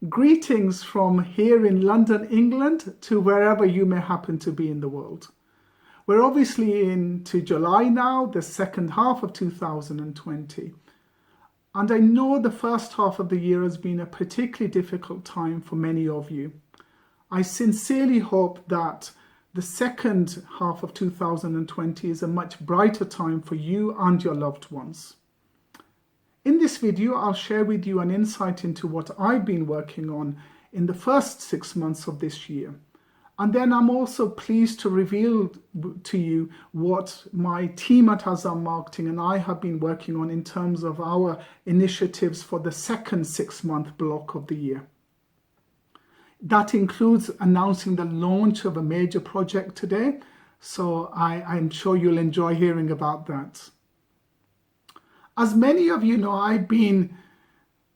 Greetings from here in London, England, to wherever you may happen to be in the world. We're obviously into July now, the second half of 2020. And I know the first half of the year has been a particularly difficult time for many of you. I sincerely hope that the second half of 2020 is a much brighter time for you and your loved ones. In this video, I'll share with you an insight into what I've been working on in the first 6 months of this year. And then I'm also pleased to reveal to you what my team at Azam Marketing and I have been working on in terms of our initiatives for the second 6-month block of the year. That includes announcing the launch of a major project today, so I'm sure you'll enjoy hearing about that. As many of you know, I've been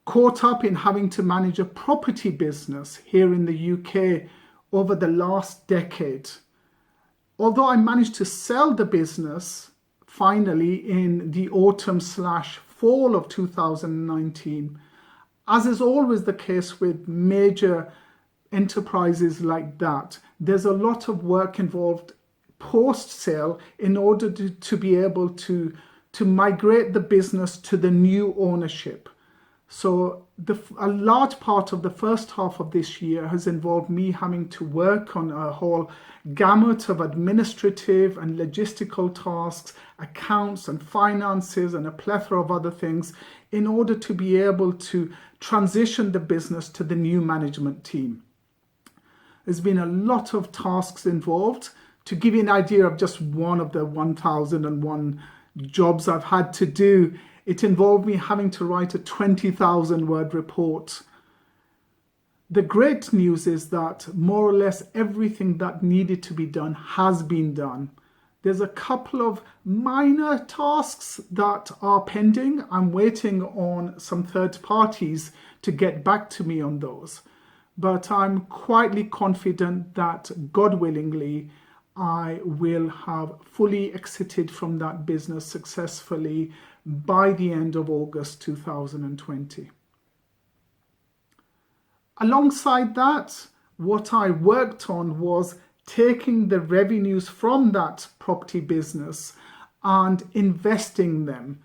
caught up in having to manage a property business here in the UK over the last decade. Although I managed to sell the business finally in the autumn/fall of 2019, as is always the case with major enterprises like that, there's a lot of work involved post-sale in order to be able to migrate the business to the new ownership. So a large part of the first half of this year has involved me having to work on a whole gamut of administrative and logistical tasks, accounts and finances and a plethora of other things in order to be able to transition the business to the new management team. There's been a lot of tasks involved. To give you an idea of just one of the 1001 jobs I've had to do, it involved me having to write a 20,000 word report. The great news is that more or less everything that needed to be done has been done. There's a couple of minor tasks that are pending. I'm waiting on some third parties to get back to me on those. But I'm quietly confident that, God willingly, I will have fully exited from that business successfully by the end of August 2020. Alongside that, what I worked on was taking the revenues from that property business and investing them.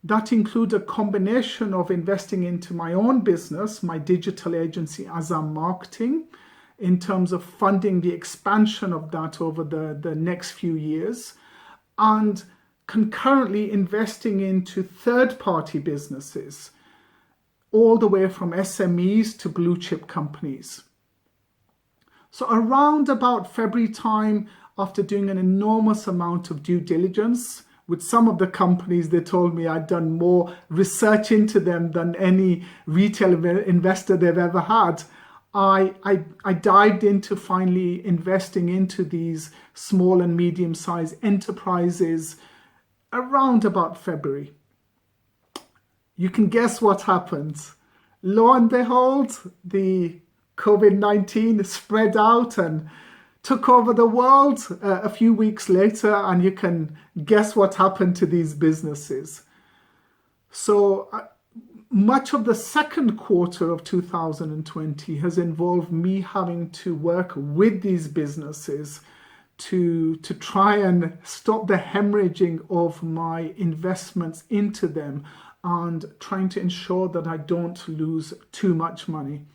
That includes a combination of investing into my own business, my digital agency, Azam Marketing, in terms of funding the expansion of that over the next few years, and concurrently investing into third-party businesses, all the way from SMEs to blue chip companies. So around about February time, after doing an enormous amount of due diligence, with some of the companies, they told me I'd done more research into them than any retail investor they've ever had. I dived into finally investing into these small and medium-sized enterprises around about February. You can guess what happens. Lo and behold, the COVID-19 spread out and took over the world a few weeks later, and you can guess what happened to these businesses. So much of the second quarter of 2020 has involved me having to work with these businesses to try and stop the hemorrhaging of my investments into them and trying to ensure that I don't lose too much money.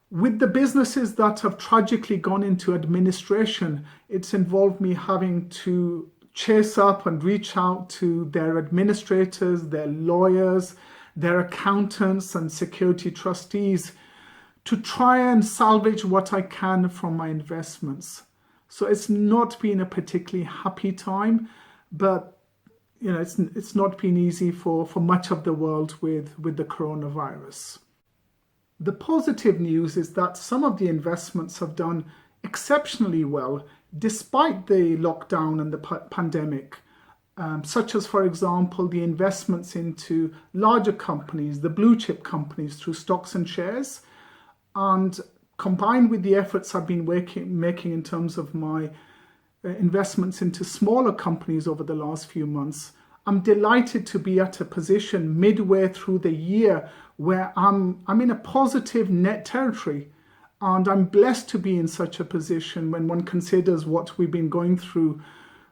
With the businesses that have tragically gone into administration, it's involved me having to chase up and reach out to their administrators, their lawyers, their accountants and security trustees to try and salvage what I can from my investments. So it's not been a particularly happy time, but it's not been easy for much of the world with the coronavirus. The positive news is that some of the investments have done exceptionally well despite the lockdown and the pandemic. Such as, for example, the investments into larger companies, the blue chip companies through stocks and shares, and combined with the efforts I've been making in terms of my investments into smaller companies over the last few months, I'm delighted to be at a position midway through the year where I'm in a positive net territory. And I'm blessed to be in such a position when one considers what we've been going through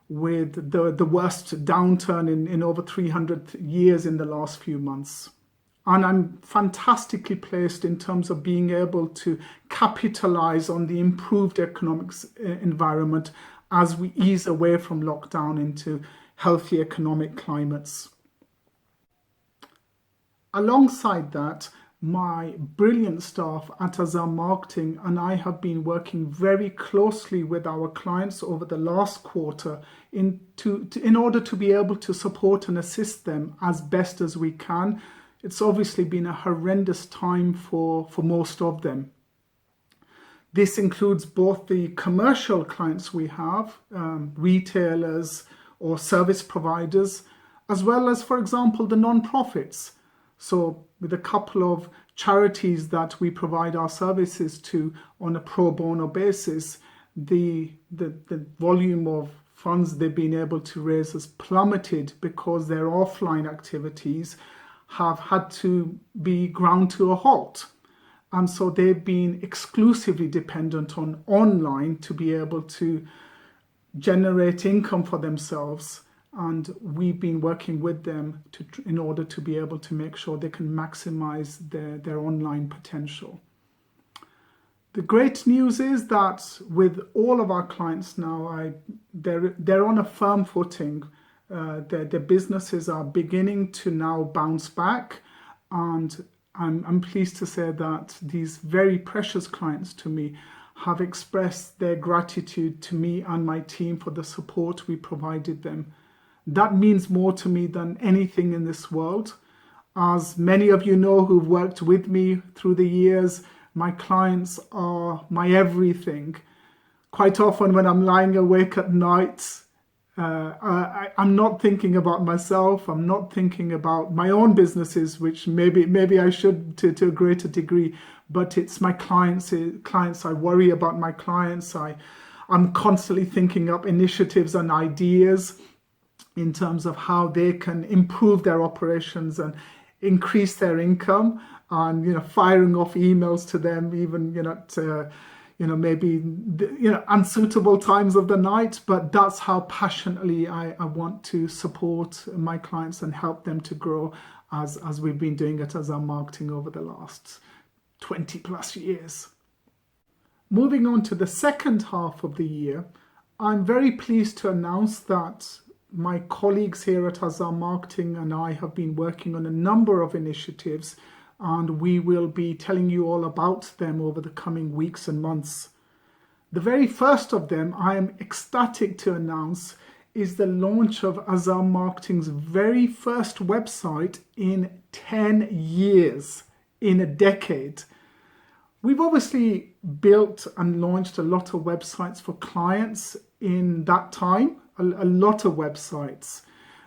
with the worst downturn in over 300 years in the last few months. And I'm fantastically placed in terms of being able to capitalize on the improved economics environment as we ease away from lockdown into healthy economic climates. Alongside that, my brilliant staff at Azam Marketing and I have been working very closely with our clients over the last quarter in order to be able to support and assist them as best as we can. It's obviously been a horrendous time for most of them. This includes both the commercial clients we have, retailers or service providers, as well as, for example, the non-profits. So with a couple of charities that we provide our services to on a pro bono basis, the volume of funds they've been able to raise has plummeted because their offline activities have had to be ground to a halt. And so they've been exclusively dependent on online to be able to generate income for themselves. And we've been working with them in order to be able to make sure they can maximize their online potential. The great news is that with all of our clients now, they're on a firm footing. Their businesses are beginning to now bounce back, and I'm pleased to say that these very precious clients to me have expressed their gratitude to me and my team for the support we provided them. That means more to me than anything in this world. As many of you know who've worked with me through the years, my clients are my everything. Quite often when I'm lying awake at night, I'm not thinking about myself. I'm not thinking about my own businesses, which maybe I should to a greater degree, but it's my clients. I worry about my clients. I'm constantly thinking up initiatives and ideas in terms of how they can improve their operations and increase their income, and firing off emails to them, even maybe unsuitable times of the night. But that's how passionately I want to support my clients and help them to grow, as we've been doing at Azam Marketing over the last 20 plus years. Moving on to the second half of the year, I'm very pleased to announce that my colleagues here at Azam Marketing and I have been working on a number of initiatives, and we will be telling you all about them over the coming weeks and months. The very first of them I am ecstatic to announce is the launch of Azam Marketing's very first website in 10 years, in a decade. We've obviously built and launched a lot of websites for clients in that time, a lot of websites,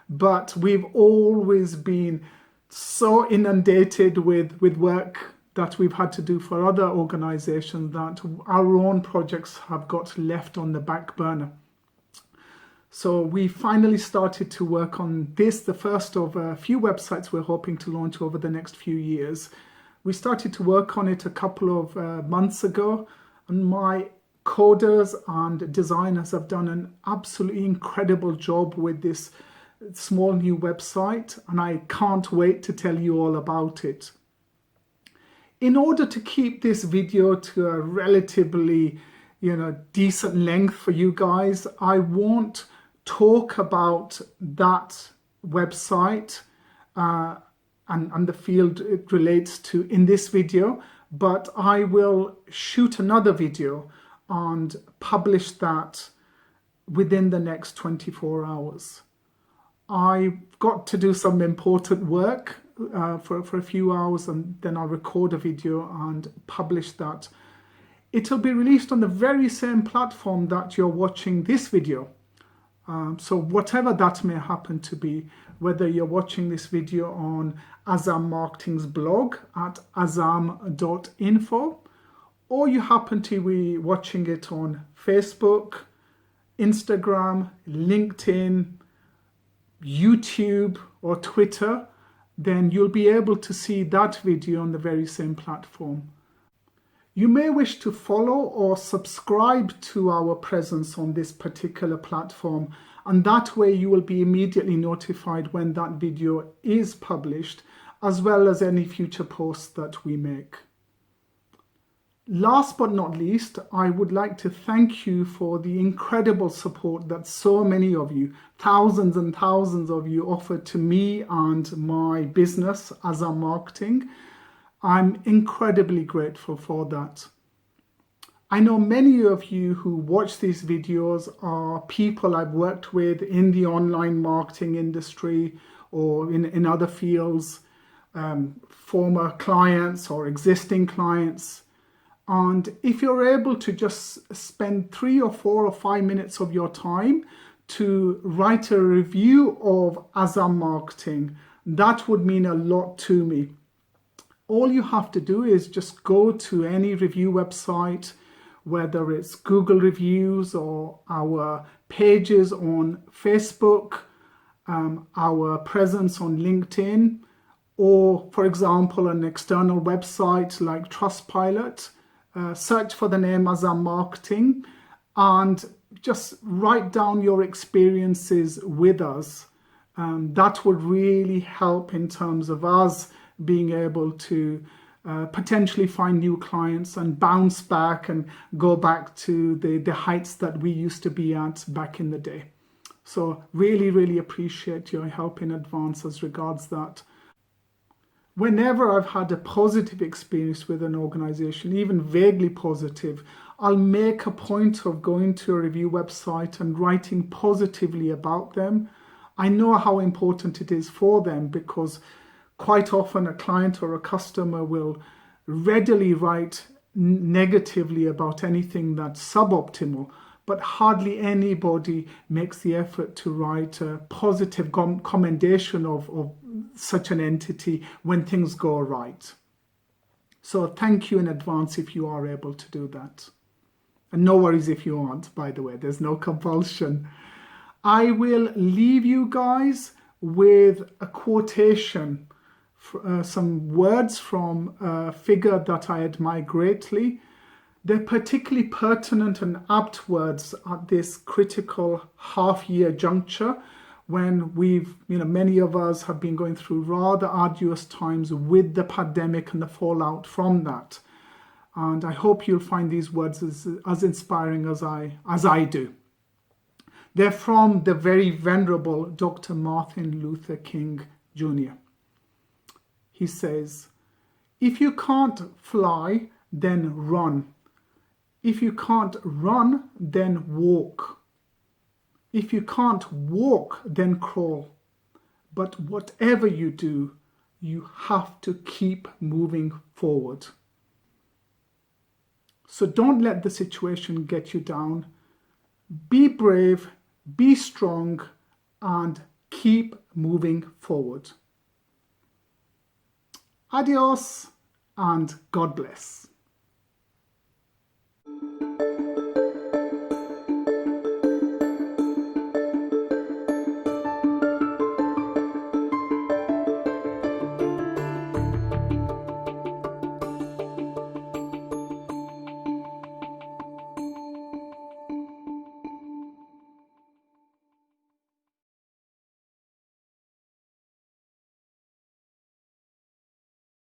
but we've always been so inundated with work that we've had to do for other organizations that our own projects have got left on the back burner. So we finally started to work on this, the first of a few websites we're hoping to launch over the next few years. We started to work on it a couple of months ago, and my coders and designers have done an absolutely incredible job with this small new website, and I can't wait to tell you all about it. In order to keep this video to a relatively decent length for you guys, I won't talk about that website and the field it relates to in this video, but I will shoot another video and publish that within the next 24 hours. I've got to do some important work for a few hours, and then I'll record a video and publish that. It'll be released on the very same platform that you're watching this video. So whatever that may happen to be, whether you're watching this video on Azam Marketing's blog at azam.info, or you happen to be watching it on Facebook, Instagram, LinkedIn, YouTube or Twitter, then you'll be able to see that video on the very same platform. You may wish to follow or subscribe to our presence on this particular platform, and that way you will be immediately notified when that video is published, as well as any future posts that we make. Last but not least, I would like to thank you for the incredible support that so many of you, thousands and thousands of you, offered to me and my business, Azam Marketing. I'm incredibly grateful for that. I know many of you who watch these videos are people I've worked with in the online marketing industry or in other fields, former clients or existing clients. And if you're able to just spend 3 or 4 or 5 minutes of your time to write a review of Azam Marketing, that would mean a lot to me. All you have to do is just go to any review website, whether it's Google reviews or our pages on Facebook, our presence on LinkedIn, or for example, an external website like Trustpilot. Search for the name Azam Marketing and just write down your experiences with us. That would really help in terms of us being able to potentially find new clients and bounce back and go back to the heights that we used to be at back in the day. So really, really appreciate your help in advance as regards that. Whenever I've had a positive experience with an organization, even vaguely positive, I'll make a point of going to a review website and writing positively about them. I know how important it is for them because quite often a client or a customer will readily write negatively about anything that's suboptimal, but hardly anybody makes the effort to write a positive commendation of such an entity when things go right. So thank you in advance if you are able to do that. And no worries if you aren't, by the way, there's no compulsion. I will leave you guys with a quotation, some words from a figure that I admire greatly. They're particularly pertinent and apt words at this critical half-year juncture when many of us have been going through rather arduous times with the pandemic and the fallout from that. And I hope you'll find these words as inspiring as I do. They're from the very venerable Dr. Martin Luther King Jr. He says, "If you can't fly, then run. If you can't run, then walk. If you can't walk, then crawl. But whatever you do, you have to keep moving forward." So don't let the situation get you down. Be brave, be strong, and keep moving forward. Adios, and God bless.